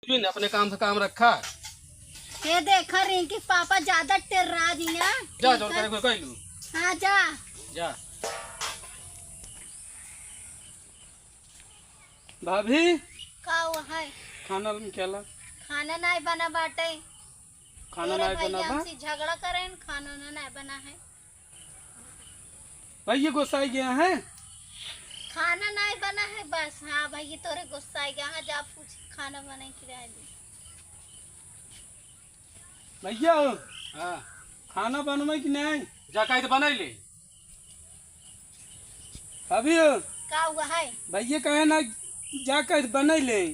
अपने काम से काम रखा। ये देखा रिंकी पापा ज्यादा टेर्रा दी ना। जा जोर करे कोई कह लू। हाँ जा जा भाभी का वो है खाना में क्या ला? खाना नहीं बना बाटे। खाना तेरे नहीं बना भैया बा? हमसे झगड़ा करें खाना ना नहीं बना है। भैया गुस्सा गया है। खाना नहीं बना है बस। हाँ भैया तोरे गुस्सा आ गया। हाँ जा पूछ खाना बने की रह दी। भैया हाँ खाना बनवा कि नहीं? जा कहीं तो बना ले अभी। का हुआ है भैया कहे ना जा कर बना ले।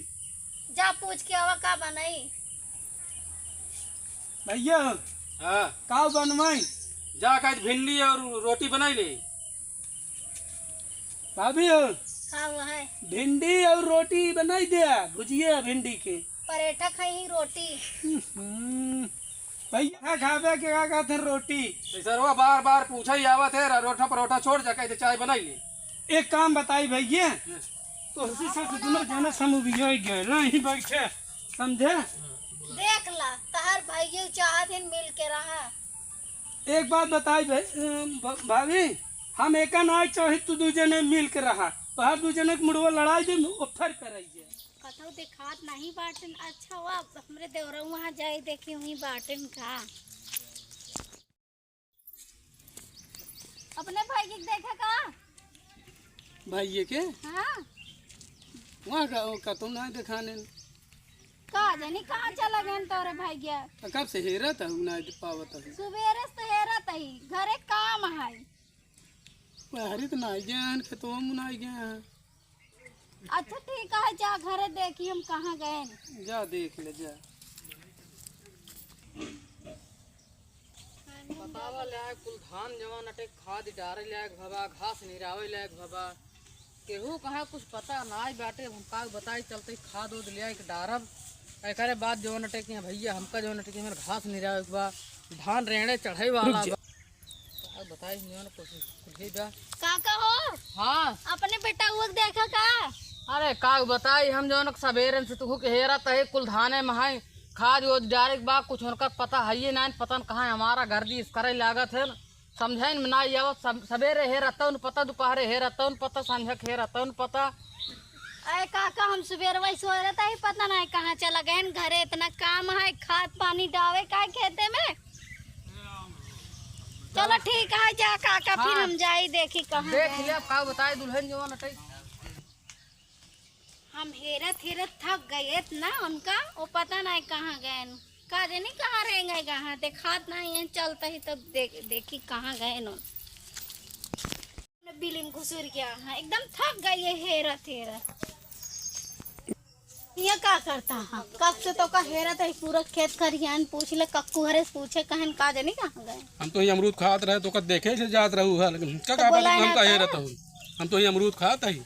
जा पूछ के आवा का बनाई। भैया हाँ का बनवाई? जा कहीं भिंडी और रोटी बना ले। भाभी का हुआ है भिंडी और रोटी बनाई दे भुजिया भिंडी के। पराठा खाई रोटी। भैया खावे के का कहते रोटी। सरवा बार बार पूछा ही आवत है रोटा परोठा छोड़ जा कहते चाय बनाई ले। एक काम बताई भैया तो उसी से दोनों जना समूह भी गए नहीं बैठे समझे। देख ला तहर भैया चाहत हैं मिल के रहा। एक बात बताई भाभी हम एक ना चाहे तू दू जने मिल के रहा बाहर दू जने के मुड़वा लड़ाई दे ऑफर कराइए। कथो दिखात नहीं बाटन। अच्छा हुआ हमरे देवरा वहाँ जाए देखी वहीं बाटन का। अपने भाई के देखा का भाई के हाँ वहाँ का तुम ना दिखाने का जानी कहाँ चला गए तोरे भाई गया। कब से हेरा था ना पावत सुबेरे से हेरा तही घरे काम है। हरित ना गए खेतों में ना गए। अच्छा ठीक है जा घरे देखी हम कहाँ गए। जा देख ले जा। बतावा लायक कुल धान जवान अटे खाद डारे लायक भबा घास निरावे लायक भबा केहू कहा कुछ पता ना बाटे। हम का बताई चलते खाद उद लिया एक डारब एकरे बाद जवन अटे के भैया हमका जवन अटे के हमर घास निरावे के बा धान रेणे चढ़ाई वाला बा। बताई नियन कुछ ही बा काका हो हाँ अपने बेटा हुआ देखा का। अरे का बताई हम जवन सवेरे से तू के हेरा तहे कुल धाने में खाद वो डायरेक्ट बा कुछ उनका पता है ये ना पता कहाँ हमारा घर दी इस करे लागत है समझे में ना आवत। सवेरे हे रहता पता दोपहरे हे रहता पता संझक हे रहता पता। अरे काका हम सुबह वही सो रहे थे पता नहीं कहाँ चला गए घरे इतना काम है खाद पानी डावे का खेते में। चलो ठीक है जा काका हाँ। फिर हम जाई देखी कहाँ देख गए। लिया का बताए दुल्हन जवान अटे हम हेरत हेरत थक गए ना उनका वो पता नहीं कहाँ गए का जानी कहाँ रह गए कहाँ देखात नहीं है चलता ही तब देखी कहाँ गए न बिलिम घुसुर गया है एकदम थक गई है हेरत हेरत। ये का करता है कब से तो का हेरत है पूरा खेत खरियान पूछ ले कक्कू हरे पूछे कहन का जानी कहाँ गए। हम तो ही अमरूद खात रहे तो कद देखे से जात रहू है लेकिन क्या तो बोला हम ना कहे था। रहता हूँ हम तो ही अमरूद खात ही।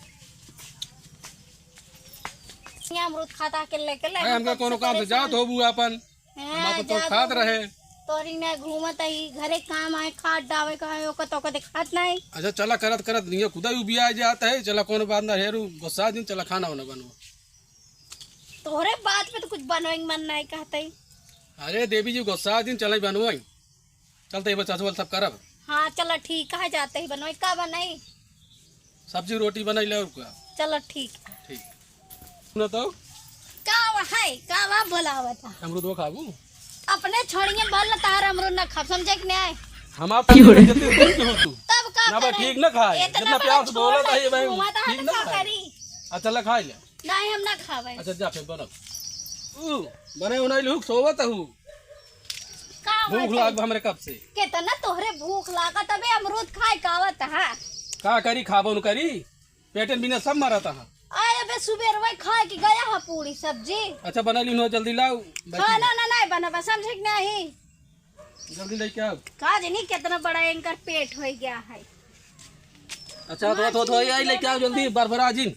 ये अमरूद खाता के लेके ले हमका कोनो काम से जात हो बुआ अपन हम तो खात रहे। तोरी ने घूमत ही घरे काम आए खाद डावे का है ओका तो का दिखात नहीं। अच्छा चला करत करत नहीं खुदा ही उबिया जाता है चला कोनो बात ना हेरू गुस्सा दिन चला खाना वाना बनो। तोहरे बात पे तो कुछ बनवाई मन नहीं कहते। अरे देवी जी गुस्सा दिन चला बनवाई चलते बच्चा सब करब। हाँ चलो ठीक है जाते ही बनवाई का बनाई सब्जी रोटी बनाई ले और क्या चलो ठीक है। ठीक सुनो तो का है का वा बोलावा था अमरूद वो खाबू अपने छोड़िए बोल तार अमरूद ना खा समझे कि नहीं। हम आप जल्दी हो तू तब का ना बा करे? ठीक ना खाए इतना जितना बड़ा प्यार से बोला था ये छोड़ भाई घुमा था ठीक तो ना का खाए। करी अच्छा ला खा ले। नहीं हम ना खावे। अच्छा जा फिर बनो बने उन्हें लुक सोवत हूँ का भूख लाग हमरे कब से कितना तोहरे भूख लागा तबे अमरूद खाए कावत है। का करी खाबो न करी पेटन बिना सब मरत है। आए बे सुबह वही खाए के गया है पूरी सब्जी अच्छा बना ली नो जल्दी लाओ खाना ना नहीं बना समझे कि नहीं। जल्दी लेके आओ। का जानी कितना बड़ा इनका पेट हो गया है। अच्छा तो आई लेके आओ जल्दी बरबरा जिन